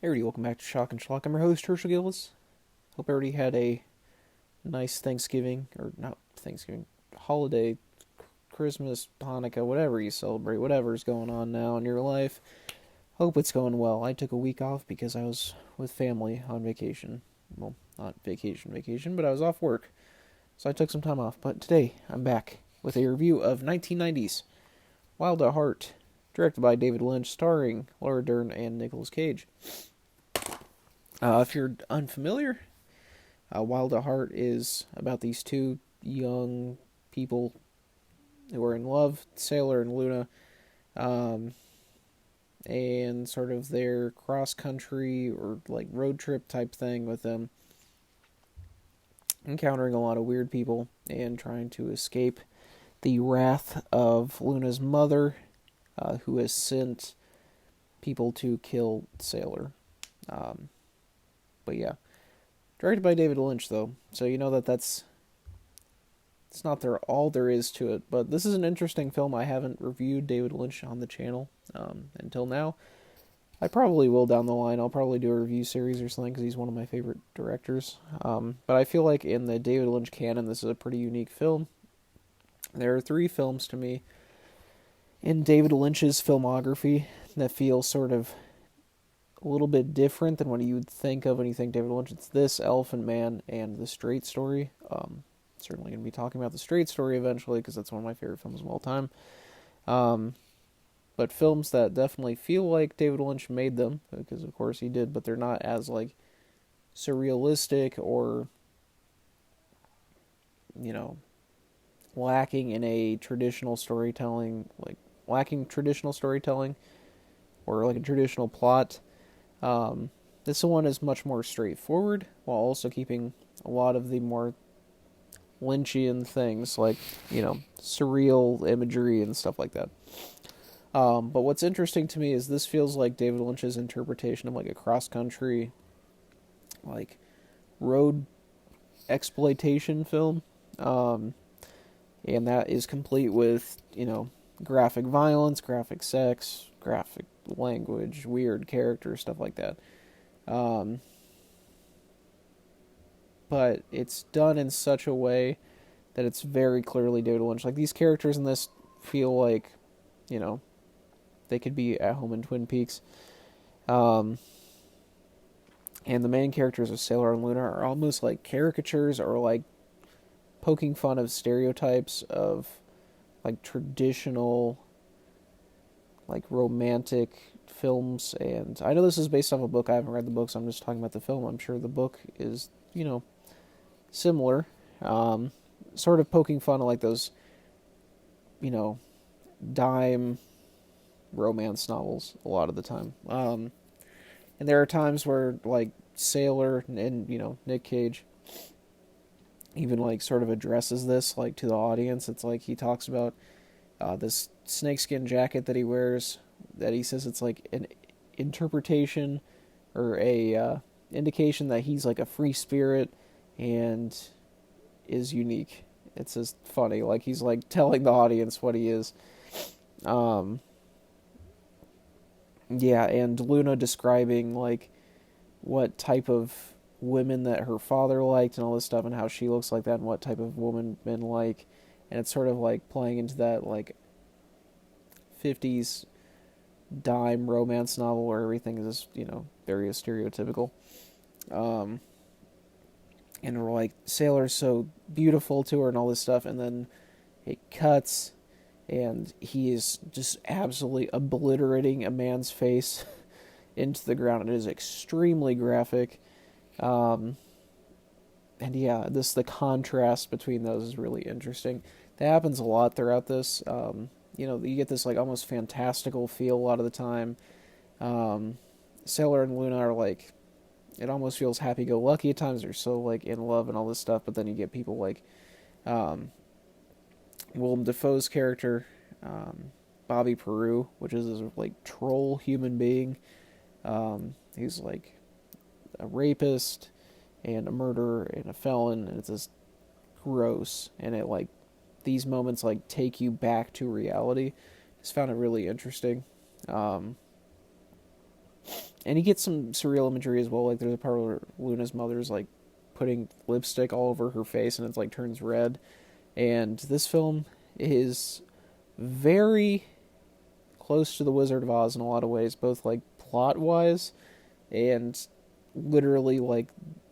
Hey, everybody, welcome back to Shock and Schlock. I'm your host, Herschel Gillis. Hope everybody had a nice Thanksgiving, or not Thanksgiving, holiday, Christmas, Hanukkah, whatever you celebrate, whatever's going on now in your life. Hope it's going well. I took a week off because I was with family on vacation. Well, not vacation, but I was off work. So I took some time off. But today, I'm back with a review of 1990's Wild at Heart, directed by David Lynch, starring Laura Dern and Nicolas Cage. If you're unfamiliar, Wild at Heart is about these two young people who are in love, Sailor and Luna, um, and sort of their cross country or like road trip type thing with them, encountering a lot of weird people and trying to escape the wrath of Luna's mother, who has sent people to kill Sailor. Um, but yeah, directed by David Lynch, though, so you know that's it's not all there is to it. But this is an interesting film. I haven't reviewed David Lynch on the channel until now. I probably will down the line. I'll probably do a review series or something because he's one of my favorite directors. But I feel like in the David Lynch canon, this is a pretty unique film. There are three films to me in David Lynch's filmography that feel sort of a little bit different than what you would think of when you think David Lynch. It's this, Elephant Man, and The Straight Story. Certainly going to be talking about The Straight Story eventually because that's one of my favorite films of all time. But films that definitely feel like David Lynch made them, because of course he did, but they're not as like surrealistic or, you know, lacking in a traditional storytelling, lacking traditional storytelling or like a traditional plot. This one is much more straightforward while also keeping a lot of the more Lynchian things like, surreal imagery and stuff like that. But what's interesting to me is this feels like David Lynch's interpretation of like a cross-country, like road exploitation film. And that is complete with, graphic violence, graphic sex, graphic language, weird characters, stuff like that. Um, but it's done in such a way that it's very clearly David Lynch. Like, these characters in this feel like, you know, they could be at home in Twin Peaks. Um, and the main characters of Sailor and Luna are almost like caricatures or like poking fun of stereotypes of like traditional like romantic films. And I know this is based off a book. I haven't read the book, so I'm just talking about the film. I'm sure the book is, similar. Sort of poking fun of like those, dime romance novels a lot of the time. And there are times where like Sailor and Nick Cage even like sort of addresses this like to the audience. It's like he talks about this snakeskin jacket that he wears, that he says it's like an interpretation or a indication that he's like a free spirit and is unique. It's just funny, like he's like telling the audience what he is. Um, yeah, and Luna describing like what type of women that her father liked and all this stuff and how she looks like that and what type of woman men like, and it's sort of like playing into that like 50s dime romance novel where everything is very stereotypical. um and we're like, Sailor's so beautiful to her and all this stuff, and then it cuts and he is just absolutely obliterating a man's face into the ground. It is extremely graphic. um and yeah, the contrast between those is really interesting. That happens a lot throughout this. You get this like almost fantastical feel a lot of the time. Um, Sailor and Luna are like, it almost feels happy-go-lucky at times. They're so like in love and all this stuff, but then you get people like um, Willem Dafoe's character, Bobby Peru, which is this like troll human being. He's like a rapist and a murderer and a felon, and it's just gross. And it like these moments like take you back to reality. Just found it really interesting. Um, And you get some surreal imagery as well. Like there's a part where Luna's mother's like putting lipstick all over her face, and it's like turns red. And this film is very close to The Wizard of Oz in a lot of ways, both like plot wise and literally like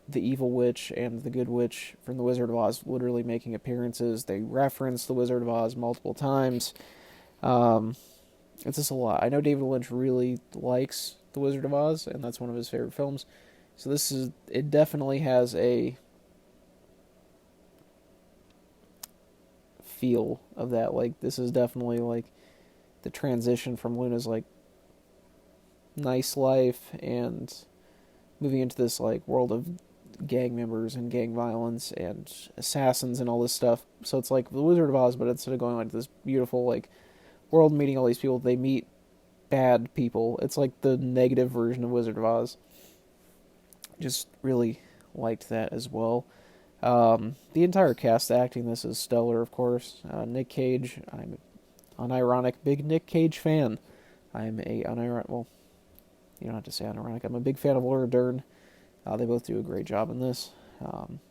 the evil witch and the good witch from The Wizard of Oz literally making appearances. They reference The Wizard of Oz multiple times. Um, it's just a lot. I know David Lynch really likes The Wizard of Oz, and that's one of his favorite films. So it definitely has a feel of that. Like, this is definitely like the transition from Luna's like nice life and moving into this like world of gang members and gang violence and assassins and all this stuff. So it's like The Wizard of Oz, but instead of going like this beautiful like world, meeting all these people, they meet bad people. It's like the negative version of Wizard of Oz. Just really liked that as well. The entire cast acting this is stellar, of course. Nick Cage, I'm an unironic big Nick Cage fan. I'm a unironic, well, you don't have to say unironic. I'm a big fan of Laura Dern. They both do a great job in this.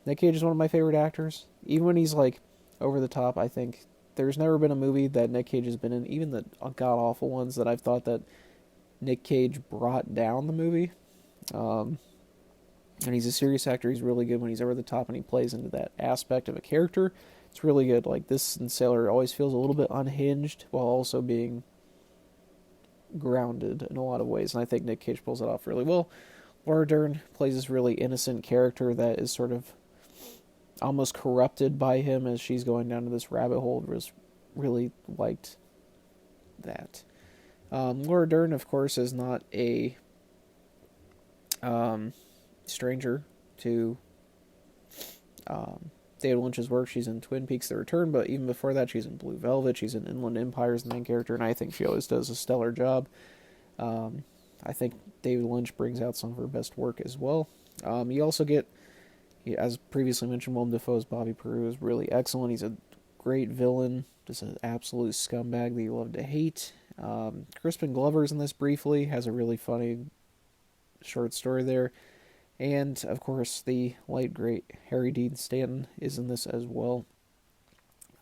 Nick Cage is one of my favorite actors. Even when he's like over the top, I think there's never been a movie that Nick Cage has been in, even the god-awful ones, that I've thought that Nick Cage brought down the movie. And he's a serious actor. He's really good when he's over the top and he plays into that aspect of a character. It's really good. Like, this in Sailor always feels a little bit unhinged while also being grounded in a lot of ways, and I think Nick Cage pulls it off really well. Laura Dern plays this really innocent character that is sort of almost corrupted by him as she's going down to this rabbit hole. Really liked that. Laura Dern, of course, is not a stranger to David Lynch's work. She's in Twin Peaks: The Return, but even before that, she's in Blue Velvet. She's in Inland Empire as the main character, and I think she always does a stellar job. I think David Lynch brings out some of her best work as well. You also get, as previously mentioned, Willem Dafoe's Bobby Peru is really excellent. He's a great villain, just an absolute scumbag that you love to hate. Crispin Glover's in this briefly, has a really funny short story there. And, of course, the late, great Harry Dean Stanton is in this as well.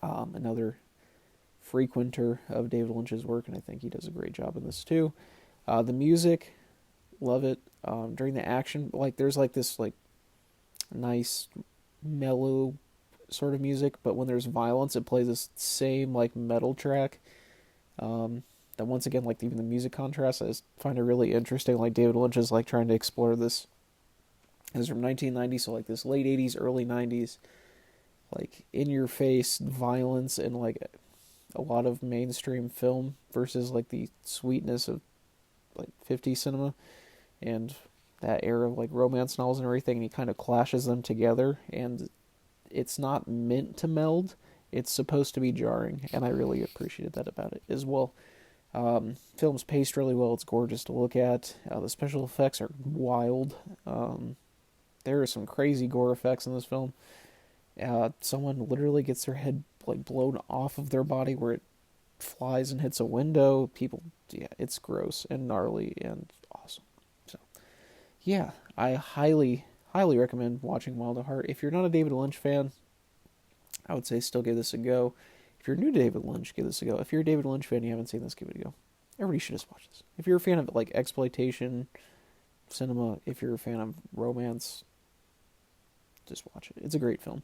Another frequenter of David Lynch's work, and I think he does a great job in this too. The music, love it. During the action, like, there's like this like nice mellow sort of music, but when there's violence, it plays this same like metal track. That once again, like, even the music contrast, I just find it really interesting. Like, David Lynch is like trying to explore this. This is from 1990, so like this late 80s, early 90s, like in your face violence and like a lot of mainstream film versus like the sweetness of like 50s cinema and that era of like romance novels and everything, and he kind of clashes them together, and it's not meant to meld. It's supposed to be jarring, and I really appreciated that about it as well. Film's paced really well. It's gorgeous to look at. The special effects are wild. There are some crazy gore effects in this film. Someone literally gets their head like blown off of their body where it flies and hits a window. It's gross and gnarly and awesome. So, yeah, I highly, highly recommend watching Wild at Heart. If you're not a David Lynch fan, I would say still give this a go. If you're new to David Lynch, give this a go. If you're a David Lynch fan and you haven't seen this, give it a go. Everybody should just watch this. If you're a fan of like exploitation cinema, if you're a fan of romance, just watch it. It's a great film.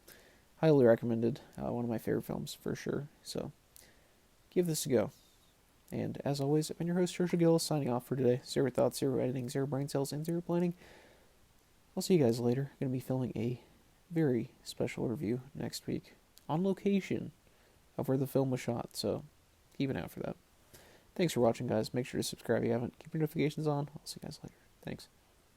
Highly recommended. One of my favorite films for sure. So give this a go. And as always, I've been your host, Joshua Gill, signing off for today. 0 thoughts, 0 editing, 0 brain cells, and 0 planning. I'll see you guys later. Going to be filming a very special review next week on location of where the film was shot. So keep an eye out for that. Thanks for watching, guys. Make sure to subscribe if you haven't. Keep your notifications on. I'll see you guys later. Thanks.